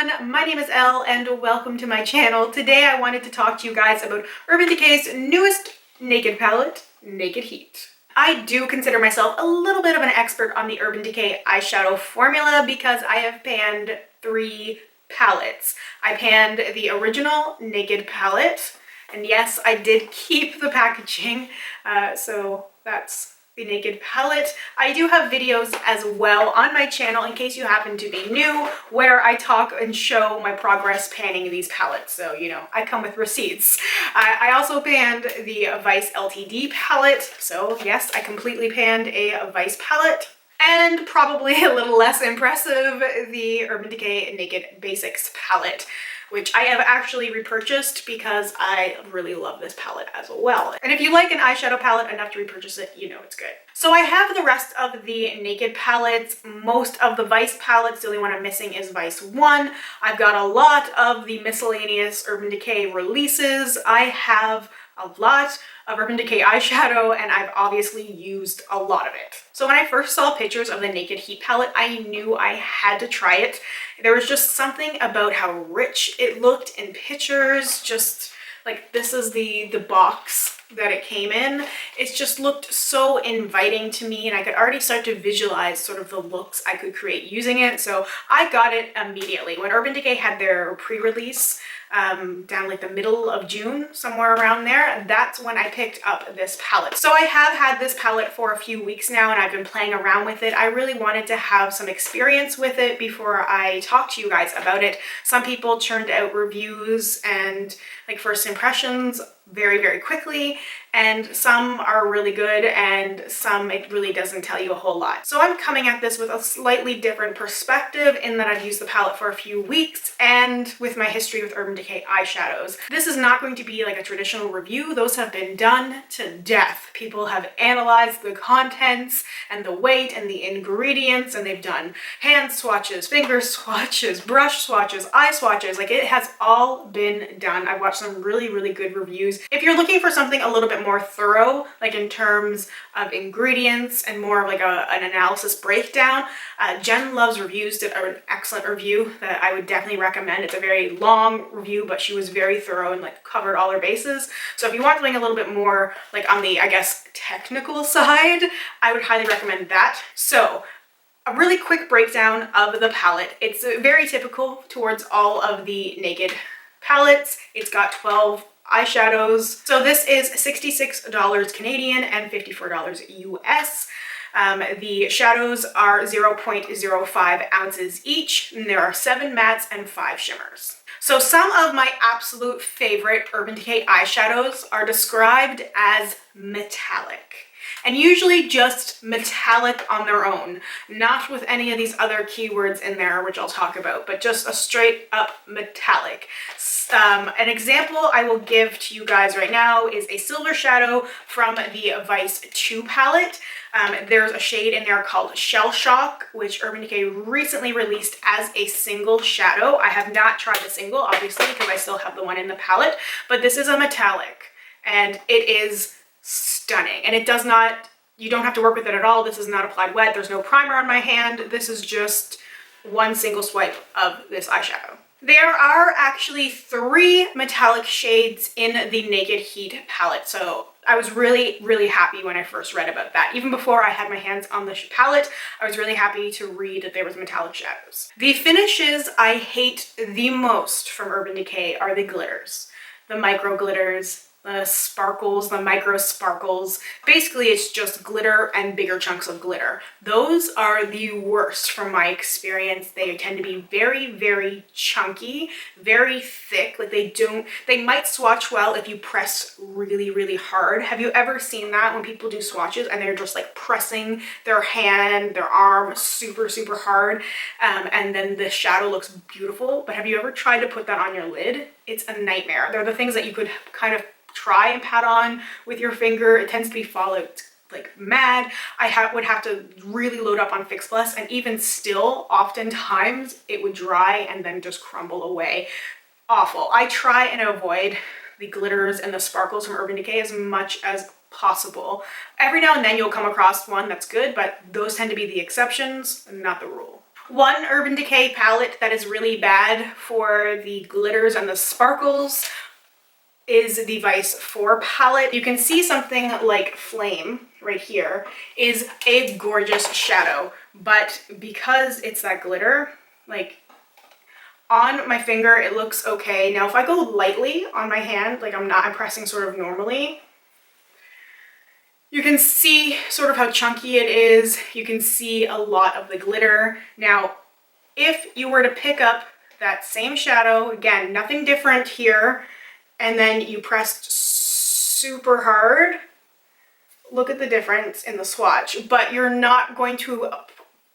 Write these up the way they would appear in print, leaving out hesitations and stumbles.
everyone, my name is Elle and welcome to my channel. Today I wanted to talk to you guys about Urban Decay's newest naked palette, Naked Heat. I do consider myself a little bit of an expert on the Urban Decay eyeshadow formula because I have panned 3 palettes. I panned the original Naked palette, and yes, I did keep the packaging, so that's the Naked palette. I do have videos as well on my channel in case you happen to be new where I talk and show my progress panning these palettes. So, you know, I come with receipts. I also panned the Vice LTD palette. So yes, I completely panned a Vice palette. And probably a little less impressive, the Urban Decay Naked Basics palette, which I have actually repurchased because I really love this palette as well. And if you like an eyeshadow palette enough to repurchase it, you know it's good. So I have the rest of the Naked palettes, most of the Vice palettes. The only one I'm missing is Vice 1. I've got a lot of the miscellaneous Urban Decay releases. I have a lot of Urban Decay eyeshadow, and I've obviously used a lot of it. So when I first saw pictures of the Naked Heat palette, I knew I had to try it. There was just something about how rich it looked in pictures. Just like, this is the box that it came in. It just looked so inviting to me, and I could already start to visualize sort of the looks I could create using it. So I got it immediately. When Urban Decay had their pre-release, down like the middle of June, somewhere around there, that's when I picked up this palette. So I have had this palette for a few weeks now and I've been playing around with it. I really wanted to have some experience with it before I talk to you guys about it. Some people churned out reviews and like first impressions very, very quickly, and some are really good and some it really doesn't tell you a whole lot. So I'm coming at this with a slightly different perspective in that I've used the palette for a few weeks and with my history with Urban Decay eyeshadows. This is not going to be like a traditional review. Those have been done to death. People have analyzed the contents and the weight and the ingredients, and they've done hand swatches, finger swatches, brush swatches, eye swatches. Like, it has all been done. I've watched some really, really good reviews. If you're looking for something a little bit more thorough, like in terms of ingredients and more of like an analysis breakdown, Jen Loves Reviews did an excellent review that I would definitely recommend. It's a very long review, but she was very thorough and like covered all her bases. So if you want something a little bit more like on the, I guess, technical side, I would highly recommend that. So a really quick breakdown of the palette. It's very typical towards all of the Naked palettes. It's got 12 eyeshadows. So this is $66 Canadian and $54 US. The shadows are 0.05 ounces each, and there are 7 mattes and 5 shimmers. So some of my absolute favorite Urban Decay eyeshadows are described as metallic. And usually just metallic on their own, not with any of these other keywords in there, which I'll talk about, but just a straight up metallic. An example I will give to you guys right now is a silver shadow from the Vice 2 palette. There's a shade in there called Shell Shock, which Urban Decay recently released as a single shadow. I have not tried the single, obviously, because I still have the one in the palette, but this is a metallic, and it is stunning. And it does not, you don't have to work with it at all. This is not applied wet. There's no primer on my hand. This is just one single swipe of this eyeshadow. There are actually 3 metallic shades in the Naked Heat palette. So I was really, really happy when I first read about that. Even before I had my hands on the palette, I was really happy to read that there was metallic shadows. The finishes I hate the most from Urban Decay are the glitters. The micro glitters, the sparkles, the micro sparkles. Basically, it's just glitter and bigger chunks of glitter. Those are the worst from my experience. They tend to be very, very chunky, very thick. Like, they might swatch well if you press really, really hard. Have you ever seen that when people do swatches and they're just like pressing their hand, their arm super, super hard, and then the shadow looks beautiful? But have you ever tried to put that on your lid? It's a nightmare. They're the things that you could kind of try and pat on with your finger. It tends to be followed like mad. I would have to really load up on Fix Plus, and even still, oftentimes it would dry and then just crumble away. Awful. I try and avoid the glitters and the sparkles from Urban Decay as much as possible. Every now and then you'll come across one that's good, but those tend to be the exceptions, not the rule. One Urban Decay palette that is really bad for the glitters and the sparkles is the Vice 4 palette. You can see something like Flame right here is a gorgeous shadow, but because it's that glitter, like on my finger, it looks okay. Now, if I go lightly on my hand, like I'm pressing sort of normally, you can see sort of how chunky it is. You can see a lot of the glitter. Now, if you were to pick up that same shadow, again, nothing different here, and then you pressed super hard, look at the difference in the swatch, but you're not going to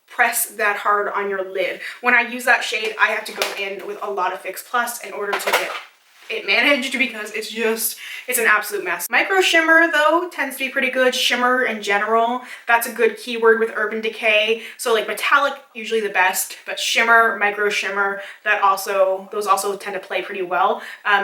press that hard on your lid. When I use that shade, I have to go in with a lot of Fix Plus in order to get it managed because it's an absolute mess. Micro shimmer though tends to be pretty good. Shimmer in general, that's a good keyword with Urban Decay. So like metallic, usually the best, but shimmer, micro shimmer, those also tend to play pretty well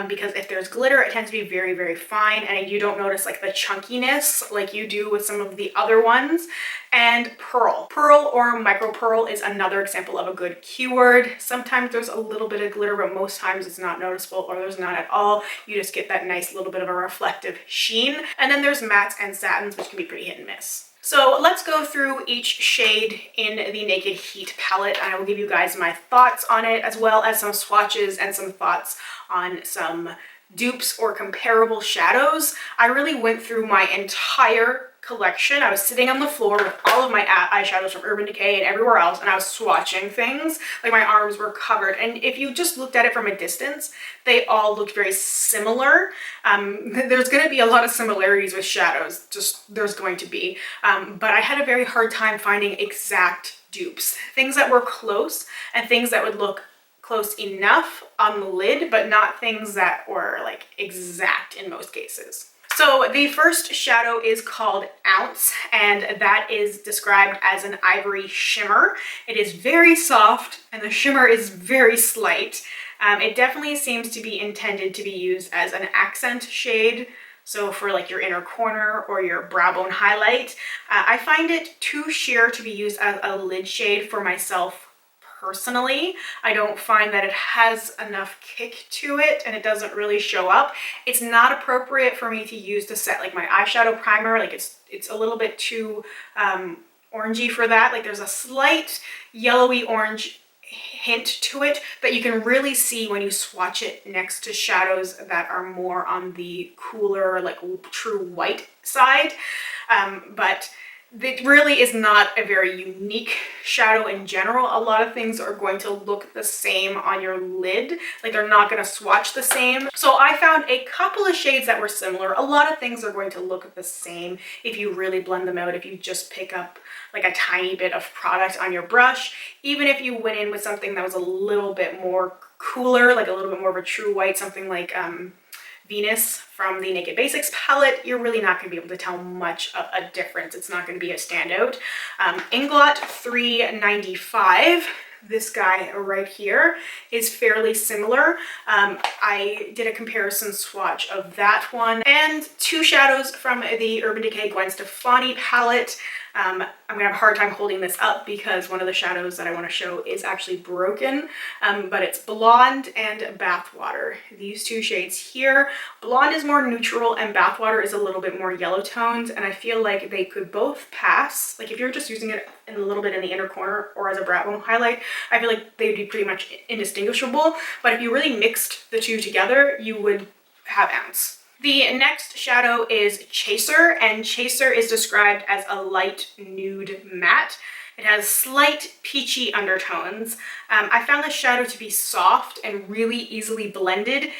because if there's glitter, it tends to be very, very fine and you don't notice like the chunkiness like you do with some of the other ones. And pearl. Pearl or micro pearl is another example of a good keyword. Sometimes there's a little bit of glitter, but most times it's not noticeable or there's not at all. You just get that nice little bit of a reflective sheen. And then there's mattes and satins, which can be pretty hit and miss. So let's go through each shade in the Naked Heat palette and I will give you guys my thoughts on it as well as some swatches and some thoughts on some dupes or comparable shadows. I really went through my entire collection. I was sitting on the floor with all of my eyeshadows from Urban Decay and everywhere else and I was swatching things. Like my arms were covered and if you just looked at it from a distance, they all looked very similar. There's going to be a lot of similarities with shadows, just there's going to be. But I had a very hard time finding exact dupes. Things that were close and things that would look close enough on the lid, but not things that were like exact in most cases. So the first shadow is called Ounce, and that is described as an ivory shimmer. It is very soft, and the shimmer is very slight. It definitely seems to be intended to be used as an accent shade. So for like your inner corner or your brow bone highlight. I find it too sheer to be used as a lid shade for myself personally. I don't find that it has enough kick to it and it doesn't really show up. It's not appropriate for me to use to set like my eyeshadow primer. Like it's a little bit too orangey for that. Like there's a slight yellowy orange hint to it that you can really see when you swatch it next to shadows that are more on the cooler, like true white side. But it really is not a very unique shadow in general. A lot of things are going to look the same on your lid. Like they're not going to swatch the same. So I found a couple of shades that were similar. A lot of things are going to look the same if you really blend them out, if you just pick up like a tiny bit of product on your brush. Even if you went in with something that was a little bit more cooler, like a little bit more of a true white, something like Venus from the Naked Basics palette, you're really not going to be able to tell much of a difference. It's not going to be a standout. Inglot 395, this guy right here, is fairly similar. I did a comparison swatch of that one. And two shadows from the Urban Decay Gwen Stefani palette. I'm gonna have a hard time holding this up because one of the shadows that I want to show is actually broken, but it's Blonde and Bathwater. These two shades here. Blonde is more neutral and Bathwater is a little bit more yellow toned, and I feel like they could both pass. Like if you're just using it in a little bit in the inner corner or as a brow bone highlight, I feel like they'd be pretty much indistinguishable, but if you really mixed the two together, you would have Ounce. The next shadow is Chaser, and Chaser is described as a light nude matte. It has slight peachy undertones. I found this shadow to be soft and really easily blended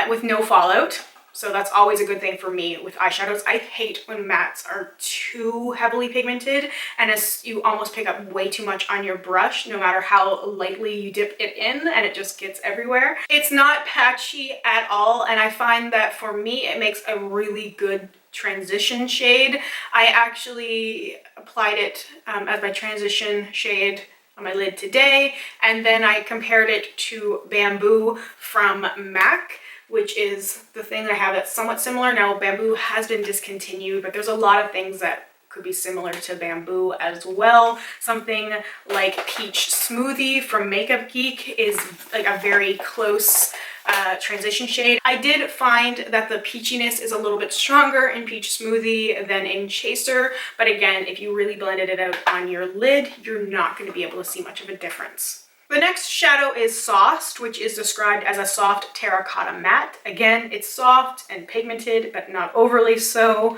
with no fallout. So that's always a good thing for me with eyeshadows. I hate when mattes are too heavily pigmented and as you almost pick up way too much on your brush, no matter how lightly you dip it in, and it just gets everywhere. It's not patchy at all, and I find that for me, it makes a really good transition shade. I actually applied it as my transition shade on my lid today, and then I compared it to Bamboo from MAC, which is the thing I have that's somewhat similar. Now, Bamboo has been discontinued, but there's a lot of things that could be similar to Bamboo as well. Something like Peach Smoothie from Makeup Geek is like a very close transition shade. I did find that the peachiness is a little bit stronger in Peach Smoothie than in Chaser, but again, if you really blended it out on your lid, you're not going to be able to see much of a difference. The next shadow is Sauced, which is described as a soft terracotta matte. Again, it's soft and pigmented, but not overly so.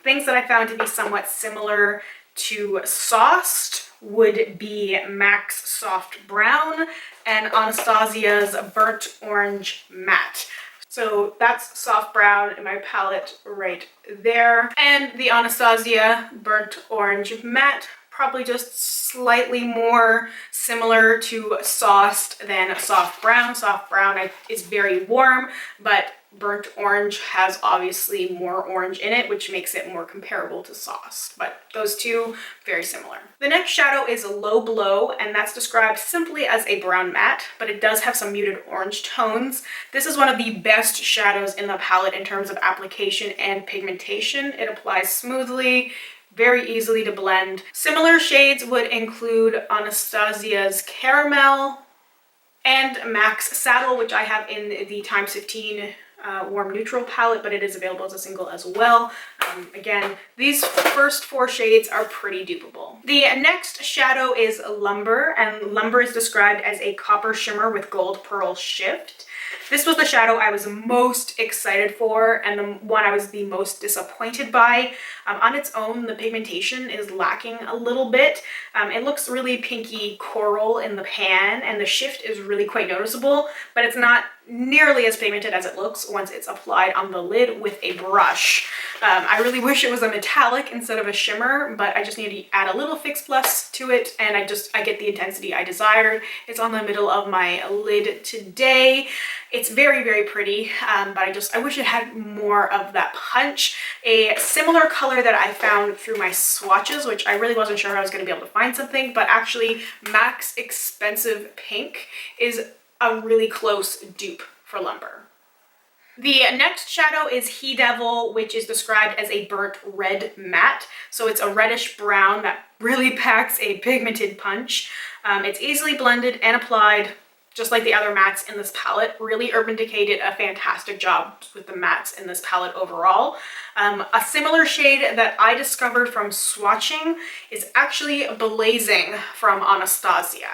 Things that I found to be somewhat similar to Sauced would be MAC's Soft Brown and Anastasia's Burnt Orange Matte. So that's Soft Brown in my palette right there. And the Anastasia Burnt Orange Matte, probably just slightly more similar to Sauced than Soft Brown. Soft Brown is very warm, but Burnt Orange has obviously more orange in it, which makes it more comparable to Sauced, but those two, very similar. The next shadow is Low Blow, and that's described simply as a brown matte, but it does have some muted orange tones. This is one of the best shadows in the palette in terms of application and pigmentation. It applies smoothly, very easily to blend. Similar shades would include Anastasia's Caramel and MAC's Saddle, which I have in the times 15 warm neutral palette, but it is available as a single as well. Again, these first four shades are pretty dupeable. The next shadow is Lumber, and Lumber is described as a copper shimmer with gold pearl shift. This was the shadow I was most excited for and the one I was the most disappointed by. On its own, the pigmentation is lacking a little bit. It looks really pinky coral in the pan, and the shift is really quite noticeable, but it's not nearly as pigmented as it looks once it's applied on the lid with a brush. I really wish it was a metallic instead of a shimmer, but I just need to add a little Fix Plus to it, and I get the intensity I desired. It's on the middle of my lid today. It's very, very pretty, but I wish it had more of that punch. A similar color that I found through my swatches, which I really wasn't sure I was going to be able to find something, but actually MAC's Expensive Pink is a really close dupe for Lumber. The next shadow is He Devil, which is described as a burnt red matte. So it's a reddish brown that really packs a pigmented punch. It's easily blended and applied, just like the other mattes in this palette. Really, Urban Decay did a fantastic job with the mattes in this palette overall. A similar shade that I discovered from swatching is actually Blazing from Anastasia.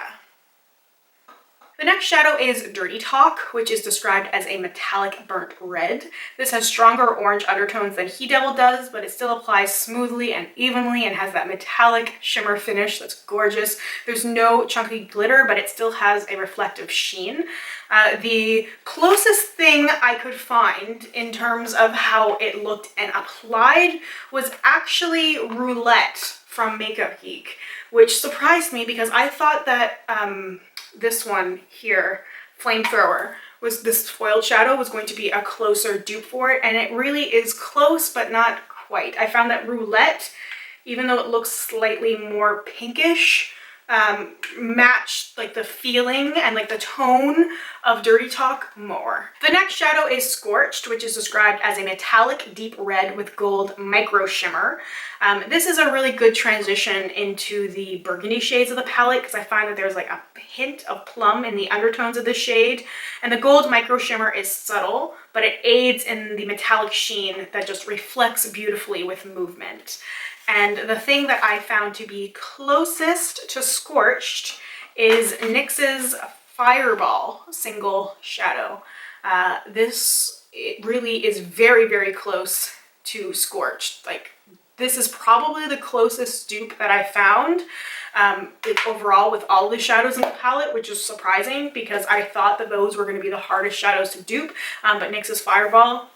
The next shadow is Dirty Talk, which is described as a metallic burnt red. This has stronger orange undertones than He Devil does, but it still applies smoothly and evenly and has that metallic shimmer finish that's gorgeous. There's no chunky glitter, but it still has a reflective sheen. The closest thing I could find in terms of how it looked and applied was actually Roulette from Makeup Geek, which surprised me because I thought that this one here, Flamethrower, this foiled shadow was going to be a closer dupe for it, and it really is close, but not quite. I found that Roulette, even though it looks slightly more pinkish, matched like the feeling and like the tone of Dirty Talk more. The next shadow is Scorched, which is described as a metallic deep red with gold micro shimmer. This is a really good transition into the burgundy shades of the palette because I find that there's like a hint of plum in the undertones of the shade, and the gold micro shimmer is subtle, but it aids in the metallic sheen that just reflects beautifully with movement. And the thing that I found to be closest to Scorched is NYX's Fireball single shadow. It really is very, very close to Scorched. Like, this is probably the closest dupe that I found overall with all the shadows in the palette, which is surprising because I thought that those were going to be the hardest shadows to dupe, but NYX's Fireball,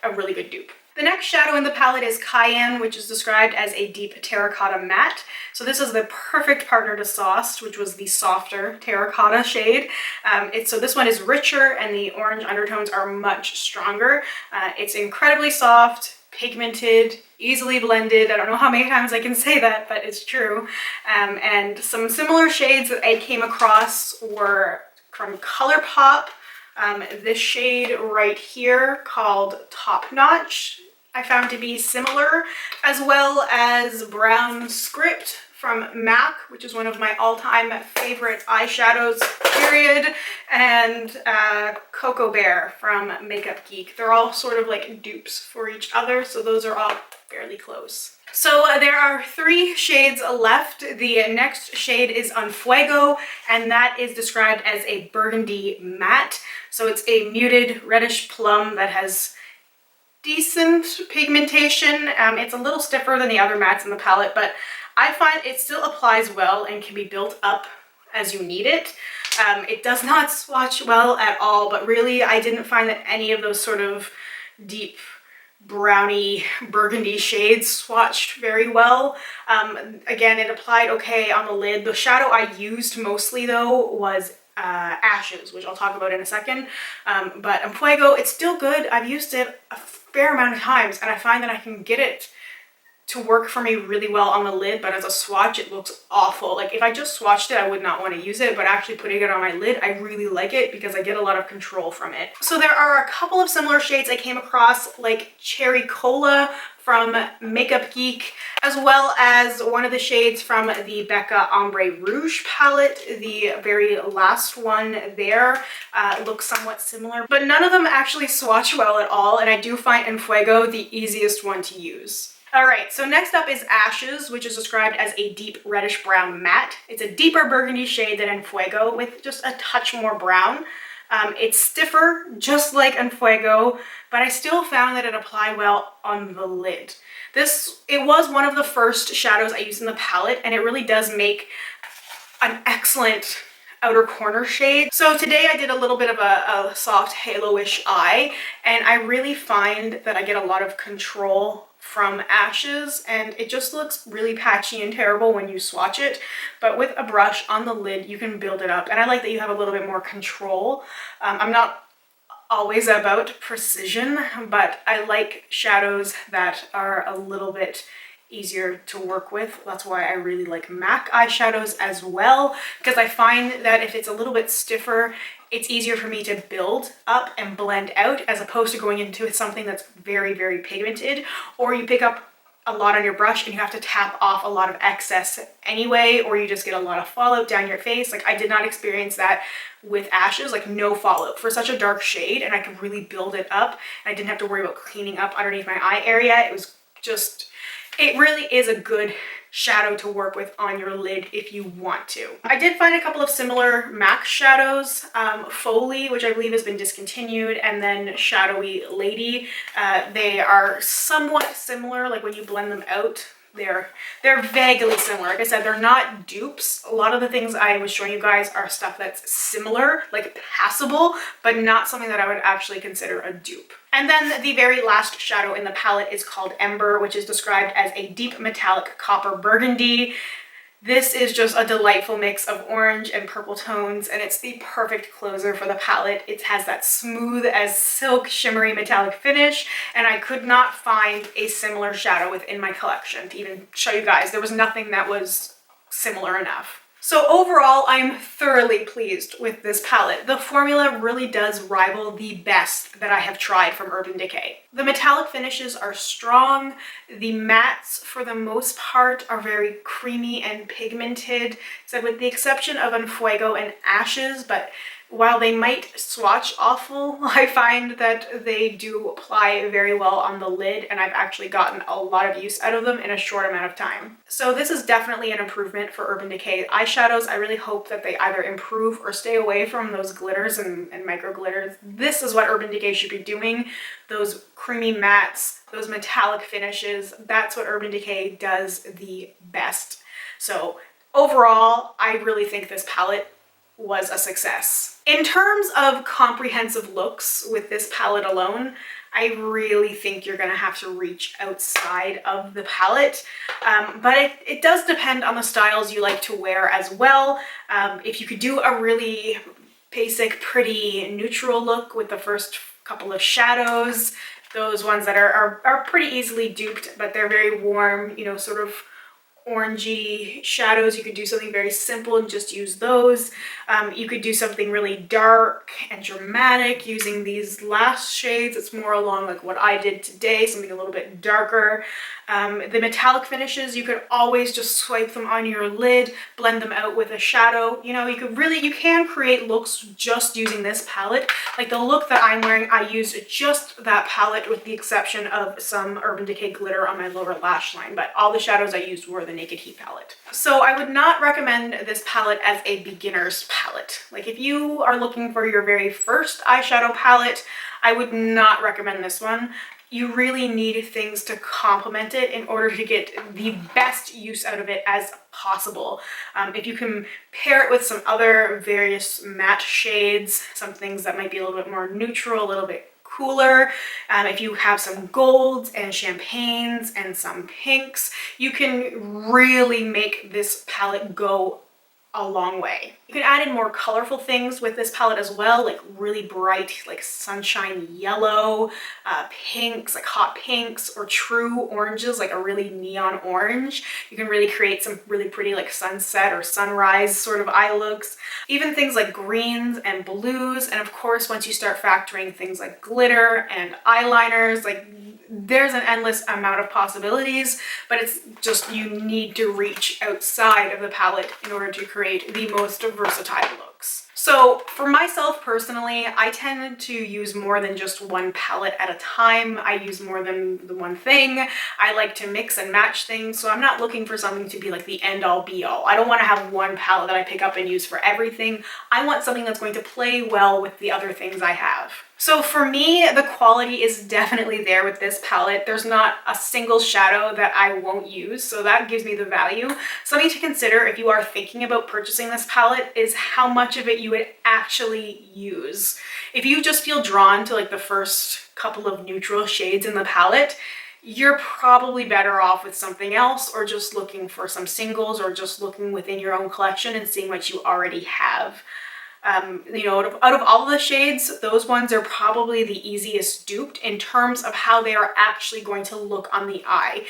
a really good dupe. The next shadow in the palette is Cayenne, which is described as a deep terracotta matte. So this is the perfect partner to Sauced, which was the softer terracotta shade. So this one is richer and the orange undertones are much stronger. It's incredibly soft, pigmented, easily blended. I don't know how many times I can say that, but it's true. And some similar shades that I came across were from ColourPop. This shade right here called Top Notch I found to be similar, as well as Brown Script from MAC, which is one of my all-time favorite eyeshadows, period, and Cocoa Bear from Makeup Geek. They're all sort of like dupes for each other, so those are all fairly close. So there are 3 shades left. The next shade is Unfuego, and that is described as a burgundy matte. So it's a muted reddish plum that has decent pigmentation. It's a little stiffer than the other mattes in the palette, but I find it still applies well and can be built up as you need it. It does not swatch well at all, but really I didn't find that any of those sort of deep browny burgundy shades swatched very well. Again, it applied okay on the lid. The shadow I used mostly though was Ashes, which I'll talk about in a second. But Fuego, it's still good. I've used it a fair amount of times and I find that I can get it to work for me really well on the lid, but as a swatch it looks awful. Like if I just swatched it I would not want to use it, but actually putting it on my lid I really like it because I get a lot of control from it. So there are a couple of similar shades I came across, like Cherry Cola from Makeup Geek, as well as one of the shades from the Becca Ombre Rouge palette. The very last one there looks somewhat similar, but none of them actually swatch well at all, and I do find Enfuego the easiest one to use. All right, so next up is Ashes, which is described as a deep reddish brown matte. It's a deeper burgundy shade than Enfuego with just a touch more brown. It's stiffer, just like Enfuego, but I still found that it applied well on the lid. It was one of the first shadows I used in the palette, and it really does make an excellent outer corner shade. So today I did a little bit of a soft halo-ish eye, and I really find that I get a lot of control from Ashes, and it just looks really patchy and terrible when you swatch it, but with a brush on the lid you can build it up, and I like that you have a little bit more control. I'm not always about precision, but I like shadows that are a little bit easier to work with. That's why I really like MAC eyeshadows as well, because I find that if it's a little bit stiffer, it's easier for me to build up and blend out as opposed to going into something that's very, very pigmented, or you pick up a lot on your brush and you have to tap off a lot of excess anyway, or you just get a lot of fallout down your face. Like I did not experience that with Ashes, like no fallout for such a dark shade, and I could really build it up. I didn't have to worry about cleaning up underneath my eye area. It was just, it really is a good shadow to work with on your lid if you want to. I did find a couple of similar MAC shadows, Foley, which I believe has been discontinued, and then Shadowy Lady. They are somewhat similar, like when you blend them out, they're vaguely similar. Like I said, they're not dupes. A lot of the things I was showing you guys are stuff that's similar, like passable, but not something that I would actually consider a dupe. And then the very last shadow in the palette is called Ember, which is described as a deep metallic copper burgundy. This is just a delightful mix of orange and purple tones, and it's the perfect closer for the palette. It has that smooth as silk shimmery metallic finish, and I could not find a similar shadow within my collection to even show you guys. There was nothing that was similar enough. So overall, I'm thoroughly pleased with this palette. The formula really does rival the best that I have tried from Urban Decay. The metallic finishes are strong. The mattes, for the most part, are very creamy and pigmented, so with the exception of Enfuego and Ashes, but while they might swatch awful, I find that they do apply very well on the lid, and I've actually gotten a lot of use out of them in a short amount of time. So this is definitely an improvement for Urban Decay eyeshadows. I really hope that they either improve or stay away from those glitters and micro glitters. This is what Urban Decay should be doing. Those creamy mattes, those metallic finishes, that's what Urban Decay does the best. So overall, I really think this palette was a success. In terms of comprehensive looks with this palette alone, I really think you're gonna have to reach outside of the palette, but it does depend on the styles you like to wear as well. If you could do a really basic, pretty neutral look with the first couple of shadows, those ones that are pretty easily duped, but they're very warm, you know, sort of orangey shadows, you could do something very simple and just use those. You could do something really dark and dramatic using these last shades. It's more along like what I did today, something a little bit darker. The metallic finishes, you could always just swipe them on your lid, blend them out with a shadow. You know, you can create looks just using this palette. Like the look that I'm wearing, I used just that palette with the exception of some Urban Decay glitter on my lower lash line, but all the shadows I used were the Naked Heat palette. So I would not recommend this palette as a beginner's palette. Like if you are looking for your very first eyeshadow palette, I would not recommend this one. You really need things to complement it in order to get the best use out of it as possible. If you can pair it with some other various matte shades, some things that might be a little bit more neutral, a little bit cooler, if you have some golds and champagnes and some pinks, you can really make this palette go a long way. You can add in more colorful things with this palette as well, like really bright, like sunshine yellow, pinks, like hot pinks, or true oranges, like a really neon orange. You can really create some really pretty like sunset or sunrise sort of eye looks. Even things like greens and blues, and of course once you start factoring things like glitter and eyeliners, like there's an endless amount of possibilities, but it's just you need to reach outside of the palette in order to create the most versatile looks. So for myself personally, I tend to use more than just one palette at a time. I use more than the one thing. I like to mix and match things, so I'm not looking for something to be like the end all be all. I don't want to have one palette that I pick up and use for everything. I want something that's going to play well with the other things I have. So for me, the quality is definitely there with this palette. There's not a single shadow that I won't use, so that gives me the value. Something to consider if you are thinking about purchasing this palette is how much of it you would actually use. If you just feel drawn to like the first couple of neutral shades in the palette, you're probably better off with something else, or just looking for some singles, or just looking within your own collection and seeing what you already have. You know, out of all of the shades, those ones are probably the easiest duped in terms of how they are actually going to look on the eye.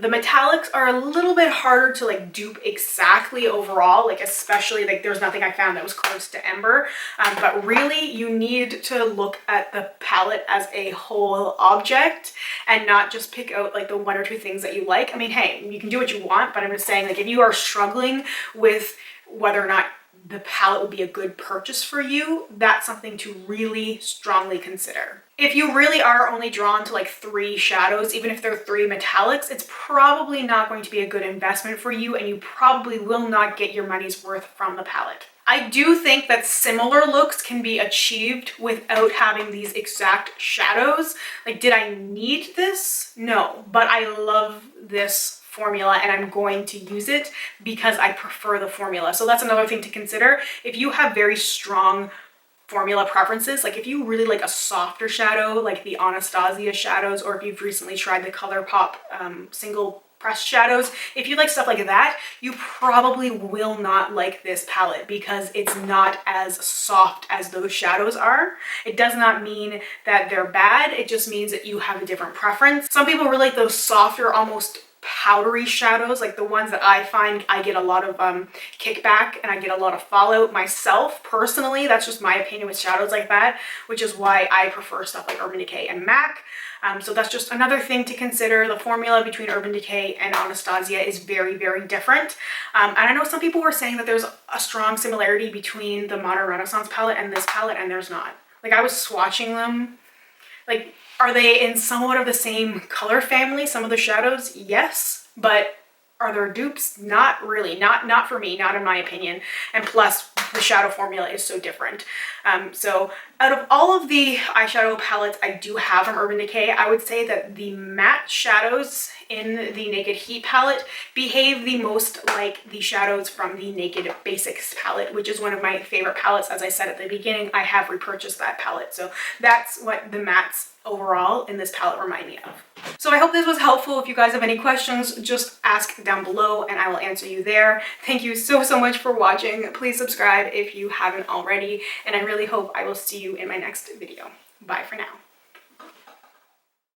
The metallics are a little bit harder to like dupe exactly overall, like especially like there's nothing I found that was close to Ember, but really you need to look at the palette as a whole object and not just pick out like the one or two things that you like. I mean, hey, you can do what you want, but I'm just saying, like if you are struggling with whether or not the palette would be a good purchase for you, that's something to really strongly consider. If you really are only drawn to like 3 shadows, even if they're 3 metallics, it's probably not going to be a good investment for you, and you probably will not get your money's worth from the palette. I do think that similar looks can be achieved without having these exact shadows. Like, did I need this? No, but I love this formula and I'm going to use it because I prefer the formula. So that's another thing to consider. If you have very strong formula preferences, like if you really like a softer shadow like the Anastasia shadows, or if you've recently tried the ColourPop single pressed shadows, if you like stuff like that, you probably will not like this palette because it's not as soft as those shadows are. It does not mean that they're bad, it just means that you have a different preference. Some people really like those softer, almost powdery shadows, like the ones that I find I get a lot of kickback and I get a lot of fallout myself personally. That's just my opinion with shadows like that, which is why I prefer stuff like Urban Decay and MAC. So that's just another thing to consider. The formula between Urban Decay and Anastasia is very, very different. And I know some people were saying that there's a strong similarity between the Modern Renaissance palette and this palette, and there's not. Like, I was swatching them. Like, are they in somewhat of the same color family? Some of the shadows, yes, but are there dupes? Not really, not for me, not in my opinion. And plus, the shadow formula is so different. So out of all of the eyeshadow palettes I do have from Urban Decay, I would say that the matte shadows in the Naked Heat palette behave the most like the shadows from the Naked Basics palette, which is one of my favorite palettes. As I said at the beginning, I have repurchased that palette. So that's what the mattes overall in this palette remind me of. So I hope this was helpful. If you guys have any questions, just ask down below and I will answer you there. Thank you so much for watching. Please subscribe if you haven't already, and I really hope I will see you in my next video. Bye for now.